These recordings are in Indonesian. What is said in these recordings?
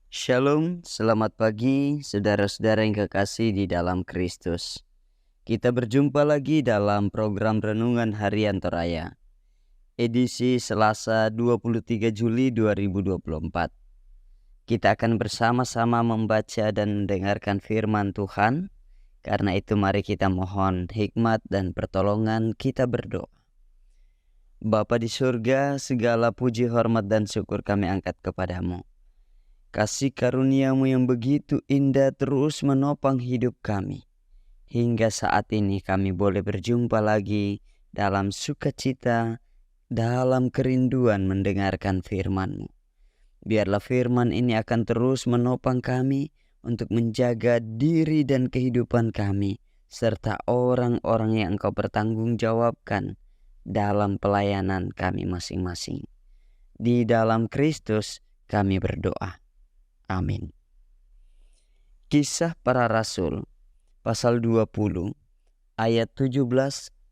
Shalom, selamat pagi saudara-saudara yang kekasih di dalam Kristus. Kita berjumpa lagi dalam program Renungan Harian Toraya, edisi Selasa 23 Juli 2024. Kita akan bersama-sama membaca dan mendengarkan firman Tuhan. Karena itu mari kita mohon hikmat dan pertolongan, kita berdoa. Bapa di surga, segala puji, hormat, dan syukur kami angkat kepadamu. Kasih karuniamu yang begitu indah terus menopang hidup kami. Hingga saat ini kami boleh berjumpa lagi dalam sukacita, dalam kerinduan mendengarkan firman-Mu. Biarlah firman ini akan terus menopang kami untuk menjaga diri dan kehidupan kami, serta orang-orang yang Engkau pertanggungjawabkan dalam pelayanan kami masing-masing. Di dalam Kristus kami berdoa. Amin. Kisah Para Rasul pasal 20 ayat 17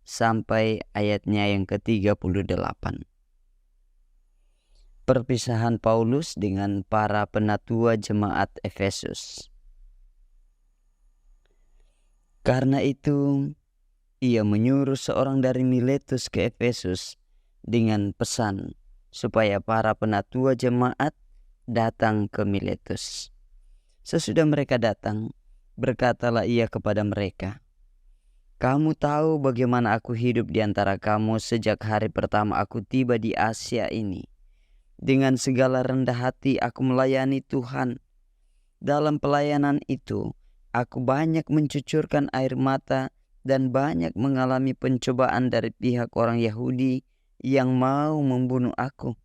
sampai ayatnya yang ke-38. Perpisahan Paulus dengan para penatua jemaat Efesus. Karena itu ia menyuruh seorang dari Miletus ke Efesus dengan pesan supaya para penatua jemaat datang ke Miletus. Sesudah mereka datang, berkatalah ia kepada mereka, "Kamu tahu bagaimana aku hidup di antara kamu sejak hari pertama aku tiba di Asia ini. Dengan segala rendah hati aku melayani Tuhan. Dalam pelayanan itu, aku banyak mencucurkan air mata dan banyak mengalami pencobaan dari pihak orang Yahudi yang mau membunuh aku.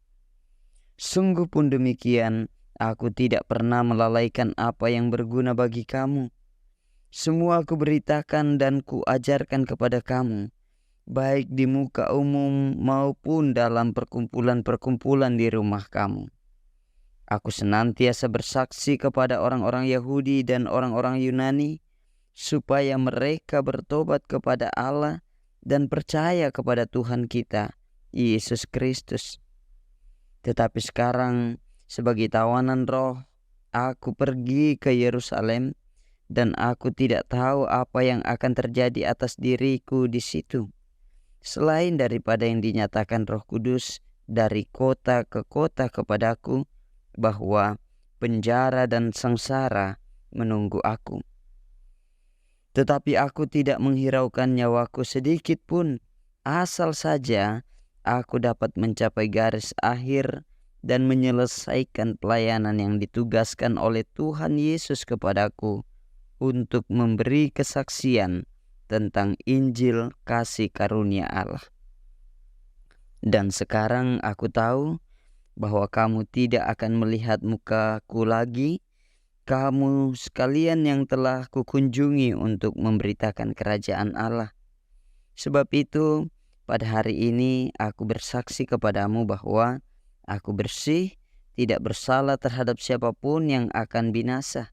Sungguh pun demikian, aku tidak pernah melalaikan apa yang berguna bagi kamu. Semua aku beritakan dan kuajarkan kepada kamu, baik di muka umum maupun dalam perkumpulan-perkumpulan di rumah kamu. Aku senantiasa bersaksi kepada orang-orang Yahudi dan orang-orang Yunani, supaya mereka bertobat kepada Allah dan percaya kepada Tuhan kita, Yesus Kristus. Tetapi sekarang, sebagai tawanan roh, aku pergi ke Yerusalem dan aku tidak tahu apa yang akan terjadi atas diriku di situ, selain daripada yang dinyatakan Roh Kudus dari kota ke kota kepadaku, bahwa penjara dan sengsara menunggu aku. Tetapi aku tidak menghiraukan nyawaku sedikit pun, asal saja aku dapat mencapai garis akhir dan menyelesaikan pelayanan yang ditugaskan oleh Tuhan Yesus kepadaku untuk memberi kesaksian tentang Injil kasih karunia Allah. Dan sekarang aku tahu bahwa kamu tidak akan melihat mukaku lagi, kamu sekalian yang telah kukunjungi untuk memberitakan kerajaan Allah. Sebab itu, pada hari ini aku bersaksi kepadamu bahwa aku bersih, tidak bersalah terhadap siapapun yang akan binasa.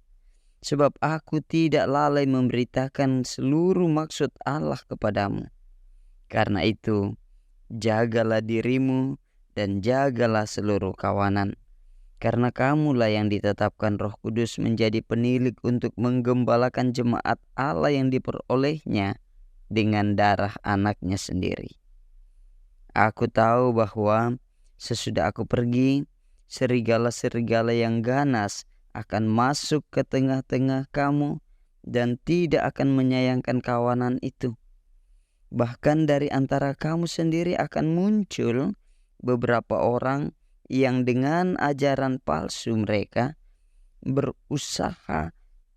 Sebab aku tidak lalai memberitakan seluruh maksud Allah kepadamu. Karena itu, jagalah dirimu dan jagalah seluruh kawanan. Karena kamulah yang ditetapkan Roh Kudus menjadi penilik untuk menggembalakan jemaat Allah yang diperolehnya dengan darah anaknya sendiri. Aku tahu bahwa sesudah aku pergi, serigala-serigala yang ganas akan masuk ke tengah-tengah kamu dan tidak akan menyayangkan kawanan itu. Bahkan dari antara kamu sendiri akan muncul beberapa orang yang dengan ajaran palsu mereka berusaha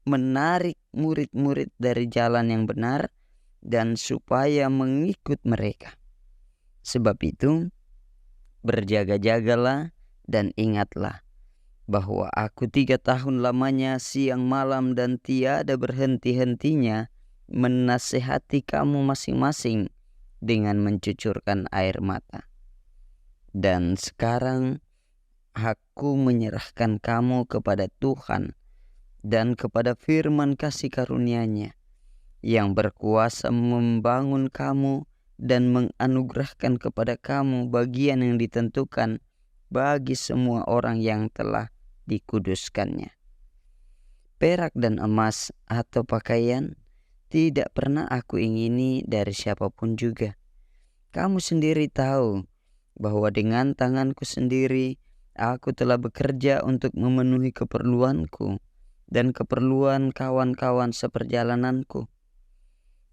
menarik murid-murid dari jalan yang benar dan supaya mengikut mereka. Sebab itu, berjaga-jagalah dan ingatlah bahwa aku 3 tahun lamanya siang malam dan tiada berhenti-hentinya menasehati kamu masing-masing dengan mencucurkan air mata. Dan sekarang aku menyerahkan kamu kepada Tuhan dan kepada firman kasih karunia-Nya yang berkuasa membangun kamu dan menganugerahkan kepada kamu bagian yang ditentukan bagi semua orang yang telah dikuduskannya. Perak dan emas atau pakaian tidak pernah aku ingini dari siapapun juga. Kamu sendiri tahu bahwa dengan tanganku sendiri aku telah bekerja untuk memenuhi keperluanku dan keperluan kawan-kawan seperjalananku.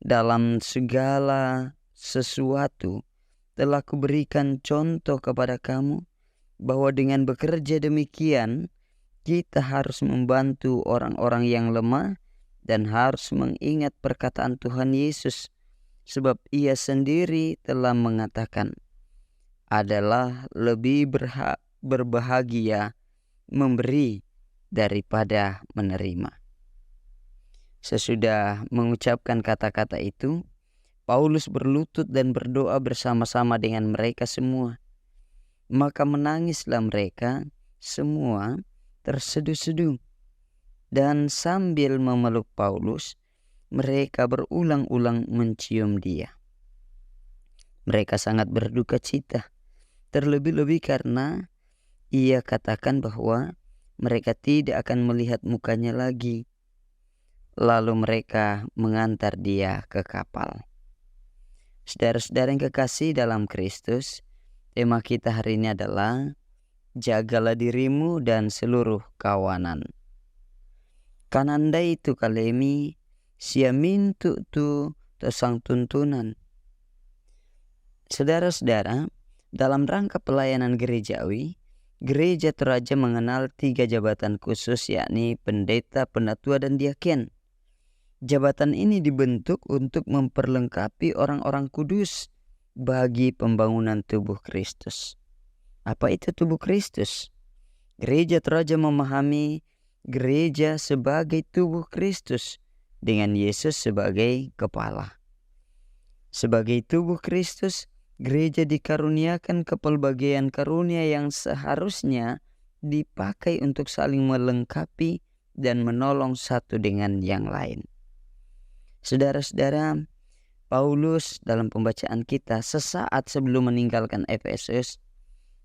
Dalam segala sesuatu telah kuberikan contoh kepada kamu bahwa dengan bekerja demikian kita harus membantu orang-orang yang lemah dan harus mengingat perkataan Tuhan Yesus, sebab Ia sendiri telah mengatakan, adalah lebih berbahagia memberi daripada menerima. Sesudah mengucapkan kata-kata itu, Paulus berlutut dan berdoa bersama-sama dengan mereka semua. Maka menangislah mereka semua terseduh-seduh. Dan sambil memeluk Paulus, mereka berulang-ulang mencium dia. Mereka sangat berduka cita, terlebih-lebih karena ia katakan bahwa mereka tidak akan melihat mukanya lagi. Lalu mereka mengantar dia ke kapal. Saudara-saudara yang kekasih dalam Kristus, tema kita hari ini adalah jagalah dirimu dan seluruh kawanan. Kananda itu kalemi siamintu tu tosang tuntunan. Saudara-saudara, dalam rangka pelayanan gerejawi, gereja Toraja mengenal 3 jabatan khusus, yakni pendeta, penatua, dan diaken. Jabatan ini dibentuk untuk memperlengkapi orang-orang kudus bagi pembangunan tubuh Kristus. Apa itu tubuh Kristus? Gereja Toraja memahami gereja sebagai tubuh Kristus dengan Yesus sebagai kepala. Sebagai tubuh Kristus, gereja dikaruniakan kepelbagaian karunia yang seharusnya dipakai untuk saling melengkapi dan menolong satu dengan yang lain. Saudara-saudara, Paulus dalam pembacaan kita sesaat sebelum meninggalkan Efesus,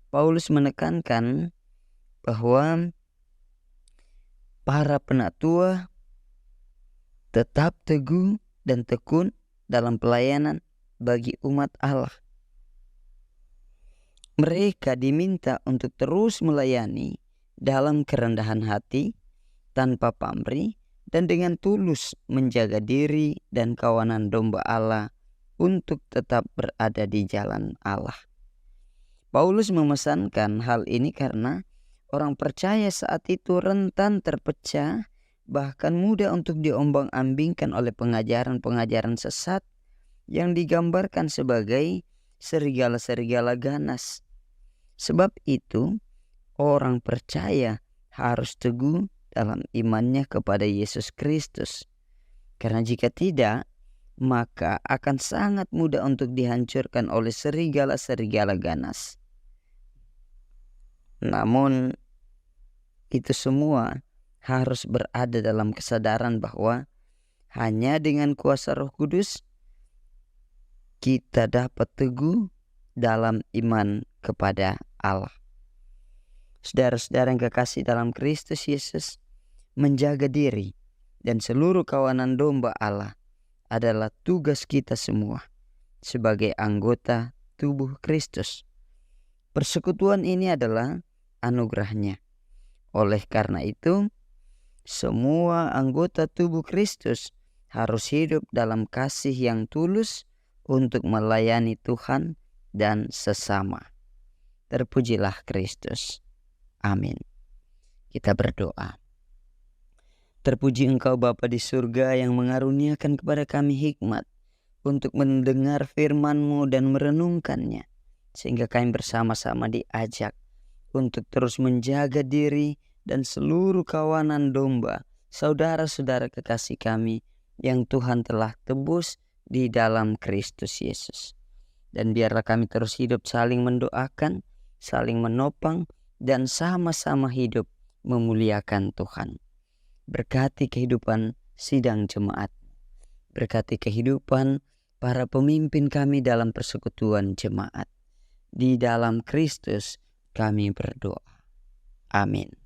Paulus menekankan bahwa para penatua tetap teguh dan tekun dalam pelayanan bagi umat Allah. Mereka diminta untuk terus melayani dalam kerendahan hati, tanpa pamrih, dan dengan tulus menjaga diri dan kawanan domba Allah untuk tetap berada di jalan Allah. Paulus memesankan hal ini karena orang percaya saat itu rentan terpecah, bahkan mudah untuk diombang-ambingkan oleh pengajaran-pengajaran sesat yang digambarkan sebagai serigala-serigala ganas. Sebab itu, orang percaya harus teguh dalam imannya kepada Yesus Kristus. Karena jika tidak, maka akan sangat mudah untuk dihancurkan oleh serigala-serigala ganas. Namun, itu semua harus berada dalam kesadaran bahwa hanya dengan kuasa Roh Kudus kita dapat teguh dalam iman kepada Allah. Saudara-saudara yang kekasih dalam Kristus Yesus, menjaga diri dan seluruh kawanan domba Allah adalah tugas kita semua sebagai anggota tubuh Kristus. Persekutuan ini adalah anugerahnya. Oleh karena itu, semua anggota tubuh Kristus harus hidup dalam kasih yang tulus untuk melayani Tuhan dan sesama. Terpujilah Kristus. Amin. Kita berdoa. Terpuji Engkau Bapa di surga yang mengaruniakan kepada kami hikmat untuk mendengar firman-Mu dan merenungkannya, sehingga kami bersama-sama diajak untuk terus menjaga diri dan seluruh kawanan domba, saudara-saudara kekasih kami yang Tuhan telah tebus di dalam Kristus Yesus. Dan biarlah kami terus hidup saling mendoakan, saling menopang, dan sama-sama hidup memuliakan Tuhan. Berkati kehidupan sidang jemaat. Berkati kehidupan para pemimpin kami dalam persekutuan jemaat. Di dalam Kristus kami berdoa. Amin.